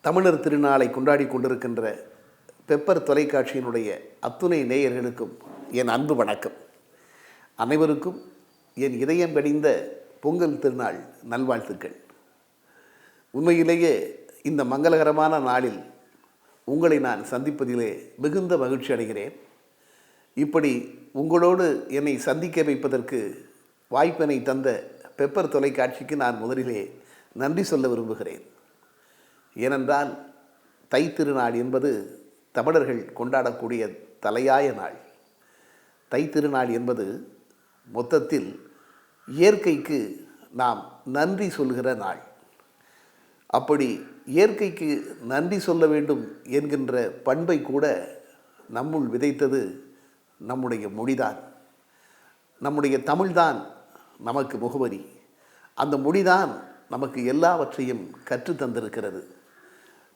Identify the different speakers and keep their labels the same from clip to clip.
Speaker 1: தமிழர் திருநாளை கொண்டாடி கொண்டிருக்கின்ற பெப்பர் தொலைக்காட்சியினுடைய அத்துணை நேயர்களுக்கும் என் அன்பு வணக்கம். அனைவருக்கும் என் இதயம் கடிந்த பொங்கல் திருநாள் நல்வாழ்த்துக்கள். உண்மையிலேயே இந்த மங்களகரமான நாளில் உங்களை நான் சந்திப்பதிலே மிகுந்த மகிழ்ச்சி அடைகிறேன். இப்படி உங்களோடு என்னை சந்திக்க வைப்பதற்கு வாய்ப்பினை தந்த பெப்பர் தொலைக்காட்சிக்கு நான் முதலிலே நன்றி சொல்ல விரும்புகிறேன். ஏனென்றால் தை திருநாள் என்பது தமிழர்கள் கொண்டாடக்கூடிய தலையாய நாள். தை திருநாள் என்பது மொத்தத்தில் இயற்கைக்கு நாம் நன்றி சொல்கிற நாள். அப்படி இயற்கைக்கு நன்றி சொல்ல வேண்டும் என்கின்ற பண்பை கூட நம்முள் விதைத்தது நம்முடைய மொழிதான். நம்முடைய தமிழ்தான் நமக்கு முகவரி. அந்த மொழிதான் நமக்கு எல்லாவற்றையும் கற்று தந்திருக்கிறது.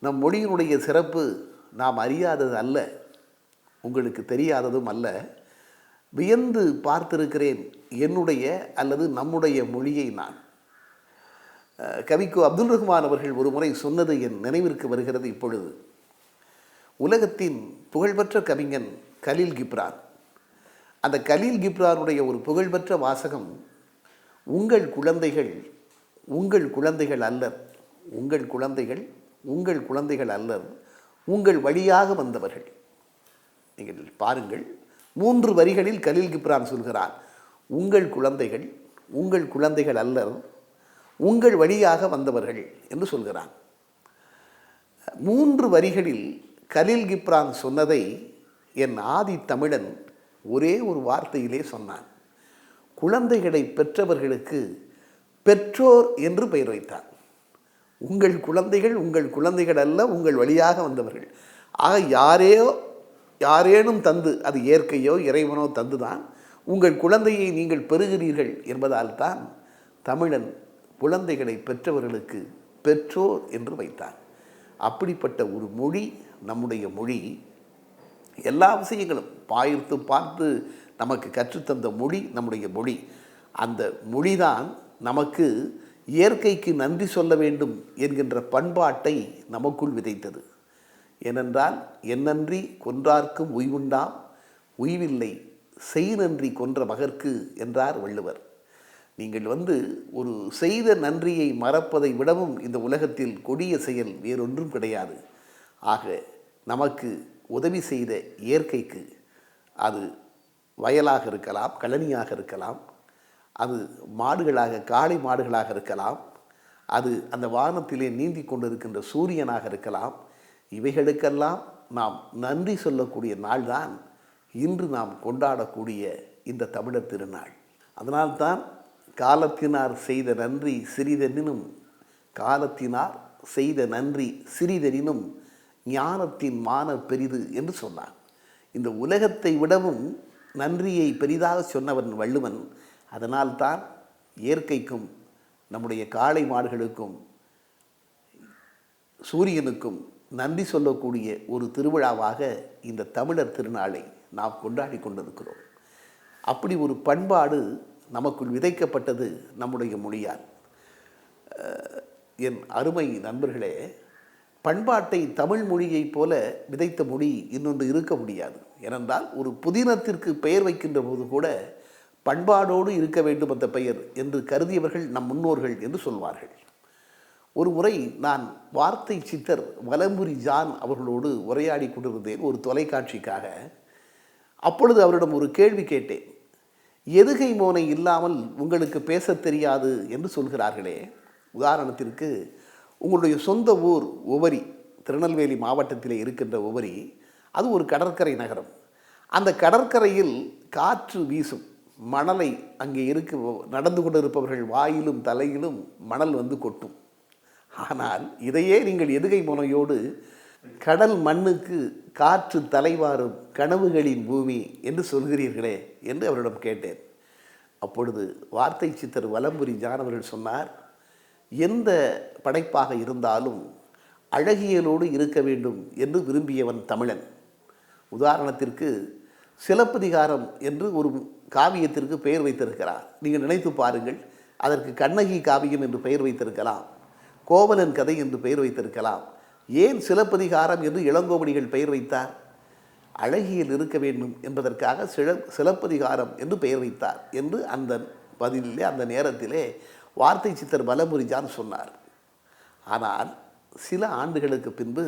Speaker 1: நம் மொழியினுடைய சிறப்பு நாம் அறியாதது அல்ல, உங்களுக்கு தெரியாததும் அல்ல. வியந்து பார்த்திருக்கிறேன் என்னுடைய அல்லது நம்முடைய மொழியை. நான் கவிக்கு அப்துல் ரஹ்மான் அவர்கள் ஒரு முறை சொன்னது என் நினைவிற்கு வருகிறது இப்பொழுது. உலகத்தின் புகழ்பெற்ற கவிஞன் கலீல் கிப்ரான். அந்த கலீல் கிப்ரானுடைய ஒரு புகழ்பெற்ற வாசகம், உங்கள் குழந்தைகள் உங்கள் குழந்தைகள் அல்லர், உங்கள் குழந்தைகள் உங்கள் குழந்தைகள் அல்லர், உங்கள் வழியாக வந்தவர்கள். நீங்கள் பாருங்கள், 3 வரிகளில் கலீல் கிப்ரான் சொல்கிறார், உங்கள் குழந்தைகள் உங்கள் குழந்தைகள் அல்லர், உங்கள் வழியாக வந்தவர்கள் என்று சொல்கிறான். 3 வரிகளில் கலீல் கிப்ரான் சொன்னதை என் ஆதி தமிழன் ஒரே ஒரு வார்த்தையிலே சொன்னான். குழந்தைகளை பெற்றவர்களுக்கு பெற்றோர் என்று பெயர் வைத்தான். உங்கள் குழந்தைகள் உங்கள் குழந்தைகள் அல்ல, உங்கள் வழியாக வந்தவர்கள். ஆக யாரேனும் தந்து, அது இயற்கையோ இறைவனோ தந்துதான் உங்கள் குழந்தையை நீங்கள் பெறுகிறீர்கள் என்பதால் தான் தமிழன் குழந்தைகளை பெற்றவர்களுக்கு பெற்றோர் என்று வைத்தான். அப்படிப்பட்ட ஒரு மொழி நம்முடைய மொழி. எல்லா விஷயங்களும் பார்த்து நமக்கு கற்றுத்தந்த மொழி நம்முடைய மொழி. அந்த மொழிதான் நமக்கு இயற்கைக்கு நன்றி சொல்ல வேண்டும் என்கின்ற பண்பாட்டை நமக்குள் விதைத்தது. ஏனென்றால் என்னன்றி கொன்றார்க்கும் உய்வுண்டாம், உய்வில்லை செய் நன்றி கொன்ற மகற்கு என்றார் வள்ளுவர். நீங்கள் ஒரு செய்த நன்றியை மறப்பதை விடவும் இந்த உலகத்தில் கொடிய செயல் வேறொன்றும் கிடையாது. ஆக நமக்கு உதவி செய்த இயற்கைக்கு, அது வயலாக இருக்கலாம், கழனியாக இருக்கலாம், அது மாடுகளாக காளை மாடுகளாக இருக்கலாம், அது அந்த வானத்திலே நீந்தி கொண்டிருக்கின்ற சூரியனாக இருக்கலாம், இவைகளுக்கெல்லாம் நாம் நன்றி சொல்லக்கூடிய நாள்தான் இன்று நாம் கொண்டாடக்கூடிய இந்த தமிழர் திருநாள். அதனால்தான் காலத்தினார் செய்த நன்றி சிறிதெனினும், காலத்தினார் செய்த நன்றி சிறிதெனினும் ஞானத்தின் மான பெரிது என்று சொன்னான். இந்த உலகத்தை விடவும் நன்றியை பெரிதாக சொன்னவன் வள்ளுவன். அதனால்தான் இயற்கைக்கும் நம்முடைய காளை மாடுகளுக்கும் சூரியனுக்கும் நன்றி சொல்லக்கூடிய ஒரு திருவிழாவாக இந்த தமிழர் திருநாளை நாம் கொண்டாடி கொண்டிருக்கிறோம். அப்படி ஒரு பண்பாடு நமக்குள் விதைக்கப்பட்டது நம்முடைய மொழியால். என் அருமை நண்பர்களே, பண்பாட்டை தமிழ் மொழியைப் போல விதைத்த மொழி இன்னொன்று இருக்க முடியாது. ஏனென்றால் ஒரு புதினத்திற்கு பெயர் வைக்கின்ற போது கூட பண்பாடோடு இருக்க வேண்டும் அந்த பெயர் என்று கருதியவர்கள் நம் முன்னோர்கள் என்று சொல்வார்கள். ஒரு முறை நான் வார்த்தை சித்தர் வலம்புரி ஜான் அவர்களோடு உரையாடி கொண்டிருந்தேன் ஒரு தொலைக்காட்சிக்காக. அப்பொழுது அவரிடம் ஒரு கேள்வி கேட்டேன். எதுகை மோனை இல்லாமல் உங்களுக்கு பேச தெரியாது என்று சொல்கிறார்களே, உதாரணத்திற்கு உங்களுடைய சொந்த ஊர் உவரி, திருநெல்வேலி மாவட்டத்தில் இருக்கின்ற உவரி, அது ஒரு கடற்கரை நகரம். அந்த கடற்கரையில் காற்று வீசும், மணலை அங்கே நடந்து கொண்டிருப்பவர்கள் வாயிலும் தலையிலும் மணல் கொட்டும். ஆனால் இதையே நீங்கள் எதுகை முனையோடு கடல் மண்ணுக்கு காற்று தலைவாரும் கனவுகளின் பூமி என்று சொல்கிறீர்களே என்று அவரிடம் கேட்டேன். அப்பொழுது வார்த்தை சித்தர் வலம்புரி ஜான் அவர்கள் சொன்னார், எந்த படைப்பாக இருந்தாலும் அழகியலோடு இருக்க வேண்டும் என்று விரும்பியவன் தமிழன். உதாரணத்திற்கு சிலப்பதிகாரம் என்று ஒரு காவியத்திற்கு பெயர் வைத்திருக்கிறார். நீங்கள் நினைத்து பாருங்கள், அதற்கு கண்ணகி காவியம் என்று பெயர் வைத்திருக்கலாம், கோவலன் கதை என்று பெயர் வைத்திருக்கலாம், ஏன் சிலப்பதிகாரம் என்று இளங்கோவடிகள் பெயர் வைத்தார்? அழகியல் இருக்க வேண்டும் என்பதற்காக சிலப்பதிகாரம் என்று பெயர் வைத்தார் என்று அந்த பதிலிலே, அந்த நேரத்திலே வார்த்தை சித்தர் பலமுரிஜான் சொன்னார். ஆனால் சில ஆண்டுகளுக்கு பின்பு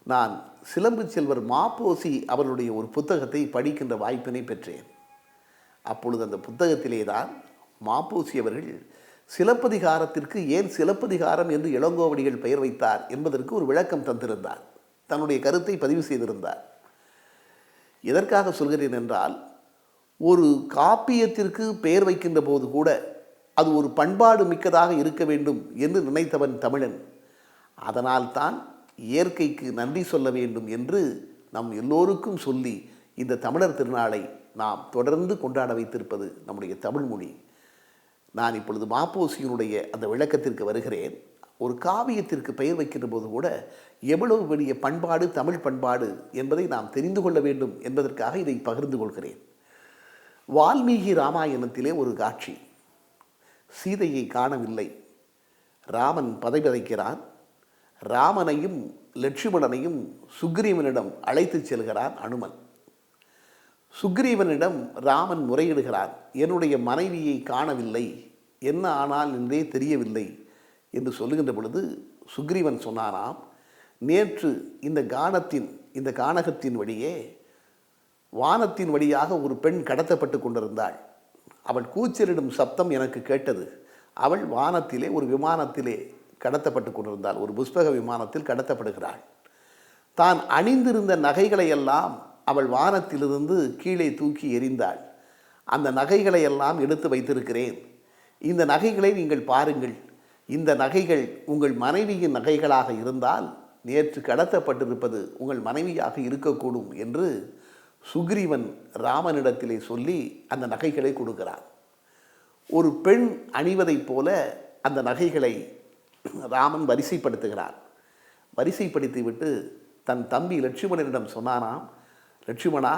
Speaker 1: நான் சிலம்பு செல்வர் மாப்போசி அவருடைய ஒரு புத்தகத்தை படிக்கின்ற வாய்ப்பினை பெற்றேன். அப்பொழுது அந்த புத்தகத்திலே தான் மாப்போசி அவர்கள் சிலப்பதிகாரத்திற்கு ஏன் சிலப்பதிகாரம் என்று இளங்கோவடிகள் பெயர் வைத்தார் என்பதற்கு ஒரு விளக்கம் தந்திருந்தார். தன்னுடைய கருத்தை பதிவு செய்திருந்தார். எதற்காக சொல்கிறேன் என்றால், ஒரு காப்பியத்திற்கு பெயர் வைக்கின்ற போது கூட அது ஒரு பண்பாடு மிக்கதாக இருக்க வேண்டும் என்று நினைத்தவன் தமிழன். அதனால்தான் இயற்கைக்கு நன்றி சொல்ல வேண்டும் என்று நம் எல்லோருக்கும் சொல்லி இந்த தமிழர் திருநாளை நாம் தொடர்ந்து கொண்டாட வைத்திருப்பது நம்முடைய தமிழ்மொழி. நான் இப்பொழுது மாப்போசியினுடைய அந்த விளக்கத்திற்கு வருகிறேன். ஒரு காவியத்திற்கு பெயர் வைக்கின்ற போது கூட எவ்வளவு பெரிய பண்பாடு தமிழ் பண்பாடு என்பதை நாம் தெரிந்து கொள்ள வேண்டும் என்பதற்காக இதை பகிர்ந்து கொள்கிறேன். வால்மீகி ராமாயணத்திலே ஒரு காட்சி. சீதையை காணவில்லை. ராமன் பதைபதைக்கிறான். ராமனையும் லட்சுமணனையும் சுக்ரீவனிடம் அழைத்து செல்கிறான் அனுமன். சுக்ரீவனிடம் ராமன் முறையிடுகிறான், என்னுடைய மனைவியை காணவில்லை, என்ன ஆனால் என்றே தெரியவில்லை என்று சொல்லுகின்ற பொழுது சுக்ரீவன் சொன்னாராம், நேற்று இந்த கானகத்தின் வழியே வானத்தின் வழியாக ஒரு பெண் கடத்தப்பட்டு கொண்டிருந்தாள். அவள் கூச்சலிடும் சப்தம் எனக்கு கேட்டது. அவள் வானத்திலே ஒரு விமானத்திலே கடத்தப்பட்டு கொண்டிருந்தாள். ஒரு புஷ்பக விமானத்தில் கடத்தப்படுகிறாள். தான் அணிந்திருந்த நகைகளை எல்லாம் அவள் வானத்திலிருந்து கீழே தூக்கி எறிந்தாள். அந்த நகைகளை எல்லாம் எடுத்து வைத்திருக்கிறேன். இந்த நகைகளை நீங்கள் பாருங்கள். இந்த நகைகள் உங்கள் மனைவியின் நகைகளாக இருந்தால் நேற்று கடத்தப்பட்டிருப்பது உங்கள் மனைவியாக இருக்கக்கூடும் என்று சுக்ரீவன் ராமனிடத்திலே சொல்லி அந்த நகைகளை கொடுக்கிறான். ஒரு பெண் அணிவதைப் போல அந்த நகைகளை ராமன் வரிசைப்படுத்துகிறான். வரிசைப்படுத்திவிட்டு தன் தம்பி லட்சுமணனிடம் சொன்னானாம், லட்சுமணா,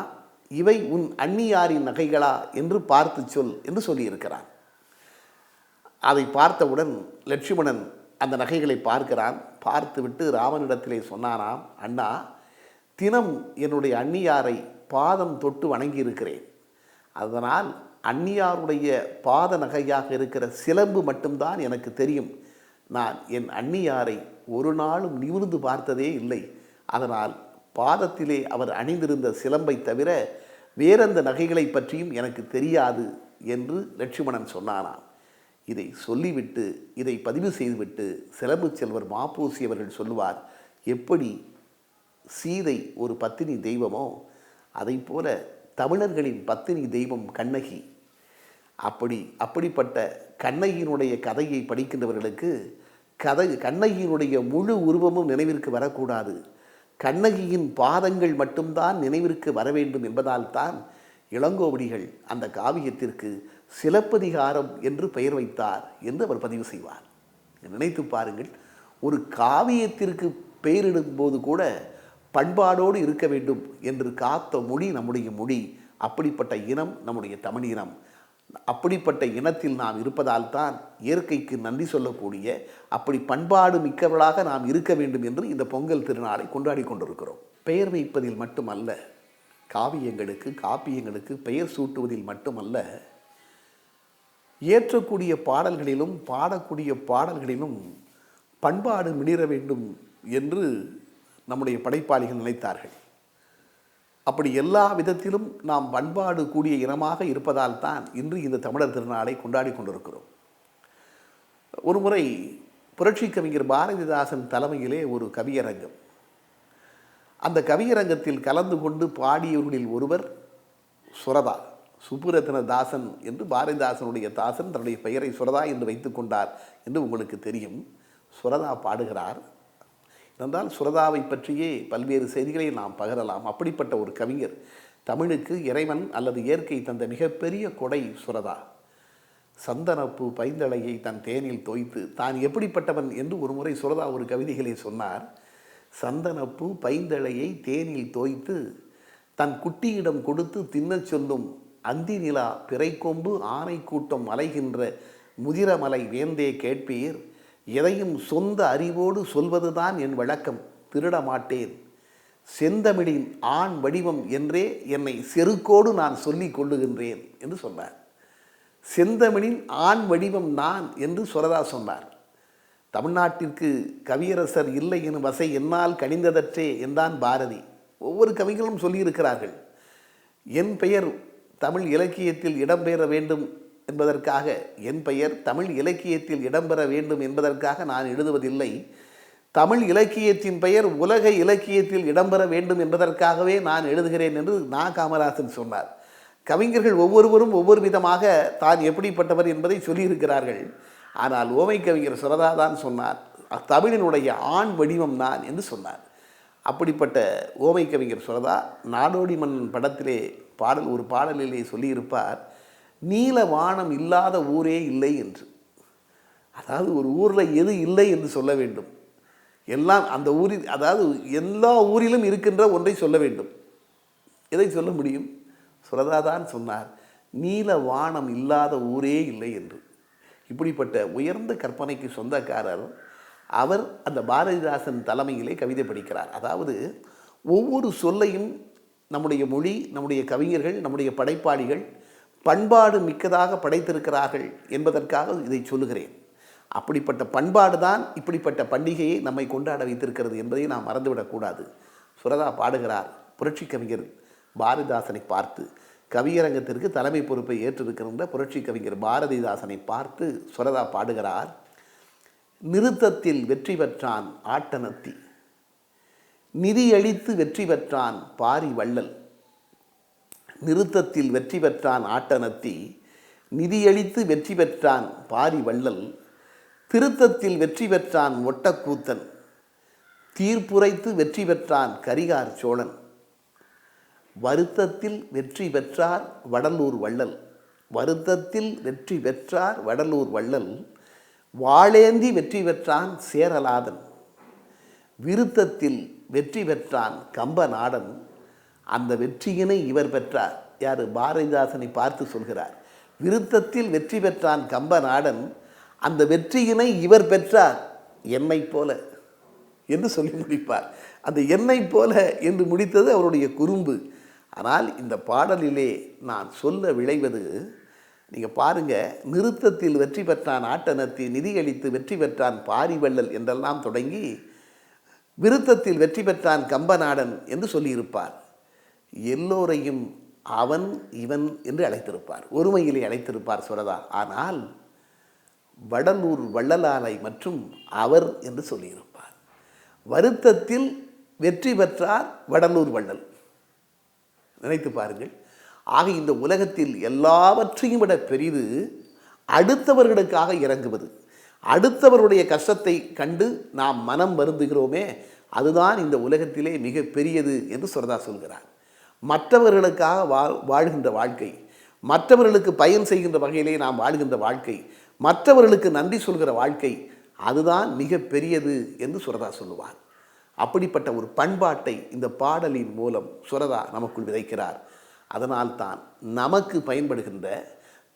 Speaker 1: இவை உன் அண்ணியாரின் நகைகளா என்று பார்த்து சொல் என்று சொல்லியிருக்கிறான். அதை பார்த்தவுடன் லட்சுமணன் அந்த நகைகளை பார்க்கிறான். பார்த்துவிட்டு ராமனிடத்திலே சொன்னானாம், அண்ணா, தினம் என்னுடைய அண்ணியாரை பாதம் தொட்டு வணங்கி இருக்கிறேன். அதனால் அண்ணியாருடைய பாத நகையாக இருக்கிற சிலம்பு மட்டும்தான் எனக்கு தெரியும். நான் என் அண்ணியாரை ஒரு நாளும் நிமிர்ந்து பார்த்ததே இல்லை. அதனால் பாதத்திலே அவர் அணிந்திருந்த சிலம்பை தவிர வேறெந்த நகைகளை பற்றியும் எனக்கு தெரியாது என்று லட்சுமணன் சொன்னானாம். இதை சொல்லிவிட்டு, இதை பதிவு செய்துவிட்டு சிலம்பு செல்வர் மாப்போசி அவர்கள் சொல்லுவார், எப்படி சீதை ஒரு பத்தினி தெய்வமோ அதைப்போல தமிழர்களின் பத்தினி தெய்வம் கண்ணகி. அப்படிப்பட்ட கண்ணகியினுடைய கதையை படிக்கின்றவர்களுக்கு கண்ணகியினுடைய முழு உருவமும் நினைவிற்கு வரக்கூடாது. கண்ணகியின் பாதங்கள் மட்டும்தான் நினைவிற்கு வர வேண்டும் என்பதால் தான் இளங்கோவடிகள் அந்த காவியத்திற்கு சிலப்பதிகாரம் என்று பெயர் வைத்தார் என்று அவர் பதிவு செய்வார். நினைத்து பாருங்கள், ஒரு காவியத்திற்கு பெயரிடும்போது கூட பண்பாடோடு இருக்க வேண்டும் என்று காத்த மொழி நம்முடைய மொழி. அப்படிப்பட்ட இனம் நம்முடைய தமிழ் இனம். அப்படிப்பட்ட இனத்தில் நாம் இருப்பதால் தான் இயற்கைக்கு நன்றி சொல்லக்கூடிய, அப்படி பண்பாடு மிக்கவர்களாக நாம் இருக்க வேண்டும் என்று இந்த பொங்கல் திருநாளை கொண்டாடி கொண்டிருக்கிறோம். பெயர் வைப்பதில் மட்டுமல்ல, காப்பியங்களுக்கு பெயர் சூட்டுவதில் மட்டுமல்ல, ஏற்றக்கூடிய பாடல்களிலும் பாடக்கூடிய பாடல்களிலும் பண்பாடு மிளிர வேண்டும் என்று நம்முடைய படைப்பாளிகள் நினைத்தார்கள். அப்படி எல்லா விதத்திலும் நாம் பண்பாடு கூடிய இனமாக இருப்பதால் தான் இன்று இந்த தமிழர் திருநாளை கொண்டாடி கொண்டிருக்கிறோம். ஒருமுறை புரட்சி கவிஞர் பாரதிதாசன் தலைமையிலே ஒரு கவியரங்கம். அந்த கவியரங்கத்தில் கலந்து கொண்டு பாடியவர்களில் ஒருவர் சுரதா. சுப்புரத்ன தாசன் என்று பாரதிதாசனுடைய தாசன் தன்னுடைய பெயரை சுரதா என்று வைத்து கொண்டார் என்று உங்களுக்கு தெரியும். சுரதா பாடுகிறார் என்றால் சுரதாவை பற்றியே பல்வேறு செய்திகளை நாம் பகரலாம். அப்படிப்பட்ட ஒரு கவிஞர். தமிழுக்கு இறைவன் அல்லது இயற்கை தந்த மிகப்பெரிய கொடை சுரதா. சந்தனப்பூ பைந்தளையை தன் தேனில் தோய்த்து, தான் எப்படிப்பட்டவன் என்று ஒரு முறை சுரதா ஒரு கவிதைகளை சொன்னார். சந்தனப்பூ பைந்தளையை தேனில் தோய்த்து தன் குட்டியிடம் கொடுத்து தின்னச் சொல்லும் அந்தி நிலா பிறைக்கொம்பு ஆனை கூட்டம் அலைகின்ற முதிரமலை வேந்தே கேட்பீர், எதையும் சொந்த அறிவோடு சொல்வதுதான் என் வழக்கம், திருட மாட்டேன். செந்தமிழின் ஆண் வடிவம் என்றே என்னை செருக்கோடு நான் சொல்லிக் கொள்ளுகின்றேன் என்று சொன்னார். செந்தமிழின் ஆண் வடிவம் நான் என்று சுரதா சொன்னார். தமிழ்நாட்டிற்கு கவியரசர் இல்லை எனும் வசை என்னால் கனிந்ததற்றே என்றான் பாரதி. ஒவ்வொரு கவிகளும் சொல்லியிருக்கிறார்கள். என் பெயர் தமிழ் இலக்கியத்தில் இடம்பெற வேண்டும் என்பதற்காக, என் பெயர் தமிழ் இலக்கியத்தில் இடம்பெற வேண்டும் என்பதற்காக நான் எழுதுவதில்லை. தமிழ் இலக்கியத்தின் பெயர் உலக இலக்கியத்தில் இடம்பெற வேண்டும் என்பதற்காகவே நான் எழுதுகிறேன் என்று காமராசன் சொன்னார். கவிஞர்கள் ஒவ்வொருவரும் ஒவ்வொரு விதமாக தான் எப்படிப்பட்டவர் என்பதை சொல்லியிருக்கிறார்கள். ஆனால் ஓமை கவிஞர் சுரதா தான் சொன்னார், தமிழினுடைய ஆண் வடிவம் நான் என்று சொன்னார். அப்படிப்பட்ட ஓமை கவிஞர் சுரதா நாடோடி மன்னன் படத்திலே ஒரு பாடலிலே சொல்லியிருப்பார், நீல வானம் இல்லாத ஊரே இல்லை என்று. அதாவது ஒரு ஊரில் எது இல்லை என்று சொல்ல வேண்டும், எல்லாம் அந்த ஊரில், அதாவது எல்லா ஊரிலும் இருக்கின்ற ஒன்றை சொல்ல வேண்டும். எதை சொல்ல முடியும்? சுரதா தான் சொன்னார், நீல வானம் இல்லாத ஊரே இல்லை என்று. இப்படிப்பட்ட உயர்ந்த கற்பனைக்கு சொந்தக்காரர் அவர். அந்த பாரதிதாசன் தலைமையிலே கவிதை படிக்கிறார். அதாவது ஒவ்வொரு சொல்லையும் நம்முடைய மொழி, நம்முடைய கவிஞர்கள், நம்முடைய படைப்பாளிகள் பண்பாடு மிக்கதாக படைத்திருக்கிறார்கள் என்பதற்காக இதை சொல்லுகிறேன். அப்படிப்பட்ட பண்பாடு தான் இப்படிப்பட்ட பண்டிகையை நம்மை கொண்டாட வைத்திருக்கிறது என்பதை நாம் மறந்துவிடக்கூடாது. சுரதா பாடுகிறார். புரட்சி கவிஞர் பாரதிதாசனை பார்த்து, கவியரங்கத்திற்கு தலைமை பொறுப்பை ஏற்றிருக்கின்ற புரட்சி கவிஞர் பாரதிதாசனை பார்த்து சுரதா பாடுகிறார். நிறுத்தத்தில் வெற்றி பெற்றான் ஆட்டனத்தி, நிதியளித்து வெற்றி பெற்றான் பாரி வள்ளல். நிறுத்தத்தில் வெற்றி பெற்றான் ஆட்டனத்தி, நிதியளித்து வெற்றி பெற்றான் பாரி வள்ளல். திருத்தத்தில் வெற்றி பெற்றான் ஒட்டக்கூத்தன், தீர்ப்புரைத்து வெற்றி பெற்றான் கரிகார் சோழன். வருத்தத்தில் வெற்றி பெற்றார் வடலூர் வள்ளல், வருத்தத்தில் வெற்றி பெற்றார் வடலூர் வள்ளல். வாளேந்தி வெற்றி பெற்றான் சேரலாதன், விருத்தத்தில் வெற்றி பெற்றான் கம்பநாடன். அந்த வெற்றியினை இவர் பெற்றார். யார்? பாரதிதாசனை பார்த்து சொல்கிறார். விருத்தத்தில் வெற்றி பெற்றான் கம்பநாடன், அந்த வெற்றியினை இவர் பெற்றார் என்னை போல என்று சொல்லி முடிப்பார். அந்த என்னை போல என்று முடித்தது அவருடைய குறும்பு. ஆனால் இந்த பாடலிலே நான் சொல்ல விளைவது, நீங்கள் பாருங்கள், நிறுத்தத்தில் வெற்றி பெற்றான் ஆட்டனத்தி, நிதியளித்து வெற்றி பெற்றான் பாரிவள்ளல் என்றெல்லாம் தொடங்கி விருத்தத்தில் வெற்றி பெற்றான் கம்பநாடன் என்று சொல்லியிருப்பார். எல்லோரையும் அவன் இவன் என்று அழைத்திருப்பார், ஒருமையிலே அழைத்திருப்பார் சுரதா. ஆனால் வடலூர் வள்ளலாரை மற்றும் அவர் என்று சொல்லியிருப்பார். வருத்தத்தில் வெற்றி பெற்றார் வடலூர் வள்ளல். நினைத்து பாருங்கள். ஆக இந்த உலகத்தில் எல்லாவற்றையும் விட பெரிது அடுத்தவர்களுக்காக இறங்குவது. அடுத்தவருடைய கஷ்டத்தை கண்டு நாம் மனம் வருந்துகிறோமே, அதுதான் இந்த உலகத்திலே மிக பெரியது என்று சுரதா சொல்கிறார். மற்றவர்களுக்காக வாழ்கின்ற வாழ்க்கை, மற்றவர்களுக்கு பயன் செய்கின்ற வகையிலே நாம் வாழ்கின்ற வாழ்க்கை, மற்றவர்களுக்கு நன்றி சொல்கிற வாழ்க்கை, அதுதான் மிக பெரியது என்று சுரதா சொல்லுவார். அப்படிப்பட்ட ஒரு பண்பாட்டை இந்த பாடலின் மூலம் சுரதா நமக்குள் விதைக்கிறார். அதனால்தான் நமக்கு பயன்படுகின்ற,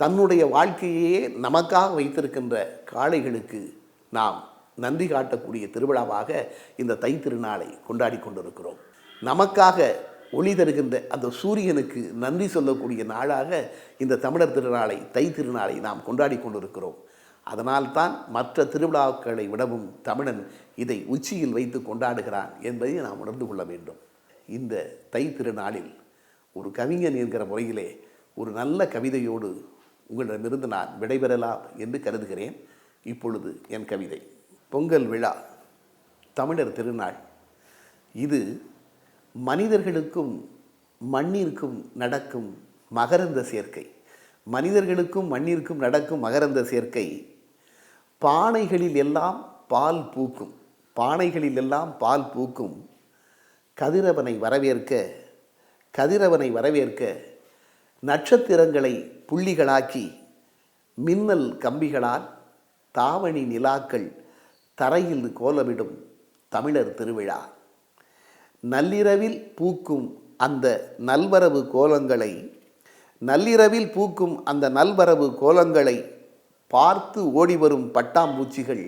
Speaker 1: தன்னுடைய வாழ்க்கையே நமக்காக வைத்திருக்கின்ற காளைகளுக்கு நாம் நன்றி காட்டக்கூடிய திருவிழாவாக இந்த தை திருநாளை கொண்டாடி கொண்டிருக்கிறோம். நமக்காக ஒளி தருகின்ற அந்த சூரியனுக்கு நன்றி சொல்லக்கூடிய நாளாக இந்த தமிழர் திருநாளை, தை திருநாளை நாம் கொண்டாடி கொண்டிருக்கிறோம். அதனால்தான் மற்ற திருவிழாக்களை விடவும் தமிழன் இதை உச்சியில் வைத்து கொண்டாடுகிறான் என்பதை நாம் உணர்ந்து கொள்ள வேண்டும். இந்த தை திருநாளில் ஒரு கவிஞன் என்கிற முறையிலே ஒரு நல்ல கவிதையோடு உங்களிடமிருந்து நான் விடைபெறலாம் என்று கருதுகிறேன். இப்பொழுது என் கவிதை. பொங்கல் விழா, தமிழர் திருநாள். இது மனிதர்களுக்கும் மண்ணிற்கும் நடக்கும் மகரந்த சேர்க்கை. மனிதர்களுக்கும் மண்ணிற்கும் நடக்கும் மகரந்த சேர்க்கை. பானைகளில் எல்லாம் பால் பூக்கும், பானைகளில் எல்லாம் பால் பூக்கும். கதிரவனை வரவேற்க, கதிரவனை வரவேற்க நட்சத்திரங்களை புள்ளிகளாக்கி மின்னல் கம்பிகளால் தாவணி நிலாக்கள் தரையில் கோலமிடும் தமிழர் திருவிழா. நள்ளிரவில் பூக்கும் அந்த நல்வரவு கோலங்களை, நள்ளிரவில் பூக்கும் அந்த நல்வரவு கோலங்களை பார்த்து ஓடிவரும் பட்டாம்பூச்சிகள்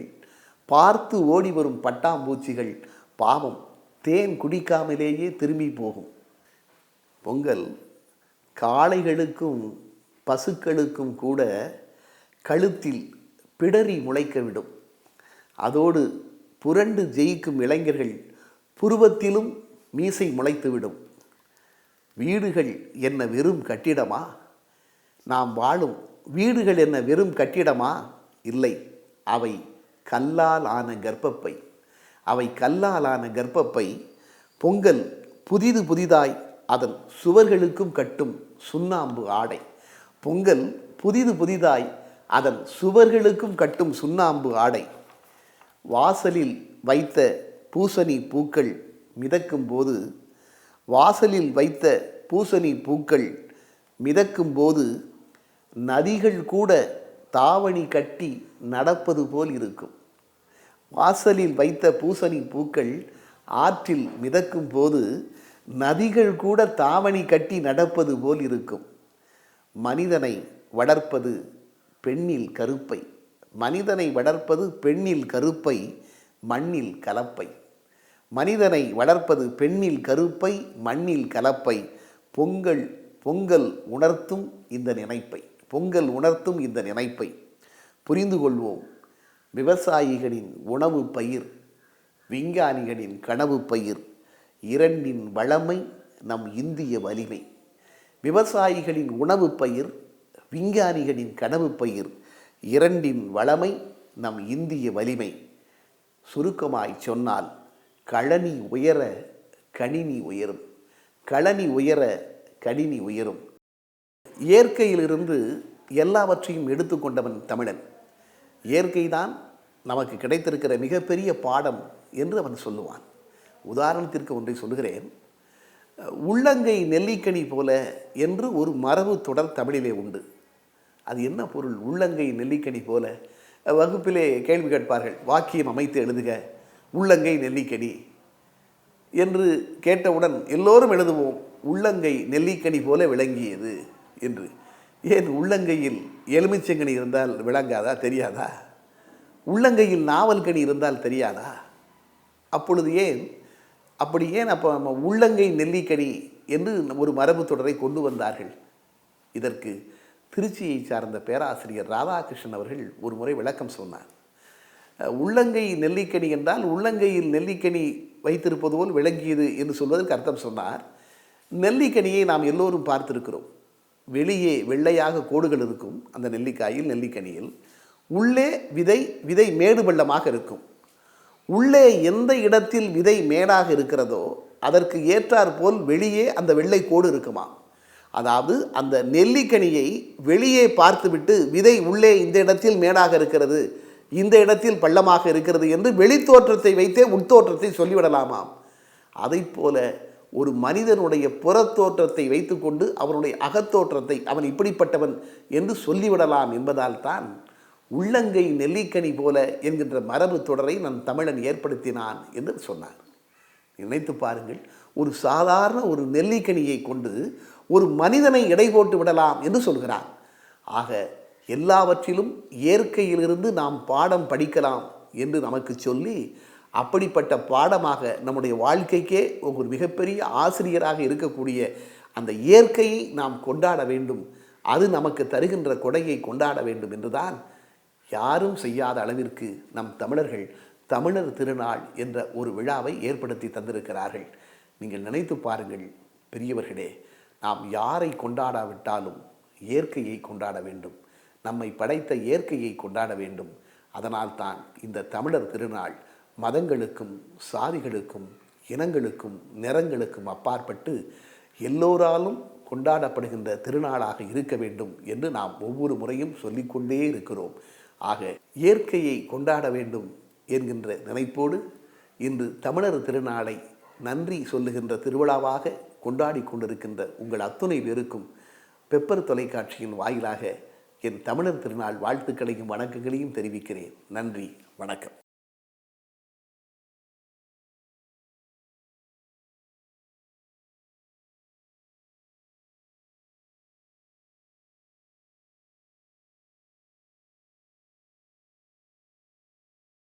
Speaker 1: பார்த்து ஓடி வரும் பட்டாம்பூச்சிகள் பாவம் தேன் குடிக்காமலேயே திரும்பி போகும். பொங்கல் காளைகளுக்கும் பசுக்களுக்கும் கூட கழுத்தில் பிடரி முளைக்க விடும். அதோடு புரண்டு ஜெயிக்கும் இளைஞர்கள் புருவத்திலும் மீசை முளைத்துவிடும். வீடுகள் என்ன வெறும் கட்டிடமா? நாம் வாழும் வீடுகள் என்ன வெறும் கட்டிடமா? இல்லை, அவை கல்லால் ஆன கர்ப்பப்பை. அவை கல்லால் ஆன கர்ப்பப்பை. பொங்கல் புதிதாய் அதன் சுவர்களுக்கும் கட்டும் சுண்ணாம்பு ஆடை. பொங்கல் புதிதாய் அதன் சுவர்களுக்கும் கட்டும் சுண்ணாம்பு ஆடை. வாசலில் வைத்த பூசணி பூக்கள் மிதக்கும் போது வாசலில் வைத்த பூசணி பூக்கள் மிதக்கும் போது நதிகள் கூட தாவணி கட்டி நடப்பது போல் இருக்கும். வாசலில் வைத்த பூசணி பூக்கள் ஆற்றில் மிதக்கும் போது நதிகள் கூட தாவணி கட்டி நடப்பது போல் இருக்கும். மனிதனை வளர்ப்பது பெண்ணில் கருப்பை. மனிதனை வளர்ப்பது பெண்ணில் கருப்பை, மண்ணில் கலப்பை. மனிதனை வளர்ப்பது பெண்ணில் கருப்பை, மண்ணில் கலப்பை. பொங்கல் உணர்த்தும் இந்த நினைப்பை. பொங்கல் உணர்த்தும் இந்த நினைப்பை புரிந்து கொள்வோம். விவசாயிகளின் உணவு பயிர், விஞ்ஞானிகளின் கனவு பயிர், இரண்டின் வளமை நம் இந்திய வலிமை. விவசாயிகளின் உணவு பயிர், விஞ்ஞானிகளின் கனவு பயிர், இரண்டின் வளமை நம் இந்திய வலிமை. சுருக்கமாய் சொன்னால் கழனி உயர கணினி உயரும். கழனி உயர கணினி உயரும். இயற்கையிலிருந்து எல்லாவற்றையும் எடுத்துக்கொண்டவன் தமிழன். இயற்கைதான் நமக்கு கிடைத்திருக்கிற மிகப்பெரிய பாடம் என்று அவன் சொல்லுவான். உதாரணத்திற்கு ஒன்றை சொல்லுகிறேன். உள்ளங்கை நெல்லிக்கனி போல என்று ஒரு மரபு தொடர் தமிழிலே உண்டு. அது என்ன பொருள்? உள்ளங்கை நெல்லிக்கனி போல. வகுப்பிலே கேள்வி கேட்பார்கள், வாக்கியம் அமைத்து எழுதுக, உள்ளங்கை நெல்லிக்கனி என்று கேட்டவுடன் எல்லோரும் எழுதுவோம், உள்ளங்கை நெல்லிக்கனி போல விளங்கியது என்று. ஏன் உள்ளங்கையில் எலுமிச்சங்கனி இருந்தால் விளங்காதா? தெரியாதா? உள்ளங்கையில் நாவல்கனி இருந்தால் தெரியாதா? அப்பொழுது ஏன் அப்போ நம்ம உள்ளங்கை நெல்லிக்கனி என்று ஒரு மரபு தொடரை கொண்டு வந்தார்கள்? இதற்கு திருச்சியை சார்ந்த பேராசிரியர் ராதாகிருஷ்ணன் அவர்கள் ஒரு முறை விளக்கம் சொன்னார். உள்ளங்கை நெல்லிக்கனி என்றால் உள்ளங்கையில் நெல்லிக்கனி வைத்திருப்பது போல் விளங்கியது என்று சொல்வதற்கு அர்த்தம் சொன்னார். நெல்லிக்கனியை நாம் எல்லோரும் பார்த்திருக்கிறோம். வெளியே வெள்ளையாக கோடுகள் இருக்கும் அந்த நெல்லிக்காயில், நெல்லிக்கனியில். உள்ளே விதை மேடு பள்ளமாக இருக்கும். உள்ளே எந்த இடத்தில் விதை மேடாக இருக்கிறதோ அதற்கு ஏற்றாற்போல் வெளியே அந்த வெள்ளை கோடு இருக்குமா. அதாவது அந்த நெல்லிக்கனியை வெளியே பார்த்துவிட்டு விதை உள்ளே இந்த இடத்தில் மேடாக இருக்கிறது, இந்த இடத்தில் பள்ளமாக இருக்கிறது என்று வெளித்தோற்றத்தை வைத்தே உட்தோற்றத்தை சொல்லிவிடலாமாம். அதை போல ஒரு மனிதனுடைய புறத்தோற்றத்தை வைத்துக்கொண்டு அவனுடைய அகத்தோற்றத்தை அவன் இப்படிப்பட்டவன் என்று சொல்லிவிடலாம் என்பதால் தான் உள்ளங்கை நெல்லிக்கனி போல என்கின்ற மரபு தொடரை நம் தமிழன் ஏற்படுத்தினான் என்று சொன்னார். நினைத்து பாருங்கள், ஒரு சாதாரண ஒரு நெல்லிக்கனியை கொண்டு ஒரு மனிதனை எடை போட்டு விடலாம் என்று சொல்கிறான். ஆக எல்லாவற்றிலும் இயற்கையிலிருந்து நாம் பாடம் படிக்கலாம் என்று நமக்கு சொல்லி, அப்படிப்பட்ட பாடமாக நம்முடைய வாழ்க்கைக்கே ஒரு மிகப்பெரிய ஆசிரியராக இருக்கக்கூடிய அந்த இயற்கையை நாம் கொண்டாட வேண்டும். அது நமக்கு தருகின்ற கொடையை கொண்டாட வேண்டும் என்றுதான் யாரும் செய்யாத அளவிற்கு நம் தமிழர்கள் தமிழர் திருநாள் என்ற ஒரு விழாவை ஏற்படுத்தி தந்திருக்கிறார்கள். நீங்கள் நினைத்து பாருங்கள் பெரியவர்களே, நாம் யாரை கொண்டாடாவிட்டாலும் இயற்கையை கொண்டாட வேண்டும். நம்மை படைத்த இயற்கையை கொண்டாட வேண்டும். அதனால்தான் இந்த தமிழர் திருநாள் மதங்களுக்கும் சாதிகளுக்கும் இனங்களுக்கும் நிறங்களுக்கும் அப்பாற்பட்டு எல்லோராலும் கொண்டாடப்படுகின்ற திருநாளாக இருக்க வேண்டும் என்று நாம் ஒவ்வொரு முறையும் சொல்லிக்கொண்டே இருக்கிறோம். ஆக இயற்கையை கொண்டாட வேண்டும் என்கின்ற நினைப்போடு இன்று தமிழர் திருநாளை நன்றி சொல்லுகின்ற திருவிழாவாக கொண்டாடி கொண்டிருக்கின்ற உங்கள் அத்துணை பேருக்கும் பெப்பர் தொலைக்காட்சியின் வாயிலாக என் தமிழர் திருநாள் வாழ்த்துக்களையும் வணக்கங்களையும் தெரிவிக்கிறேன். நன்றி, வணக்கம்.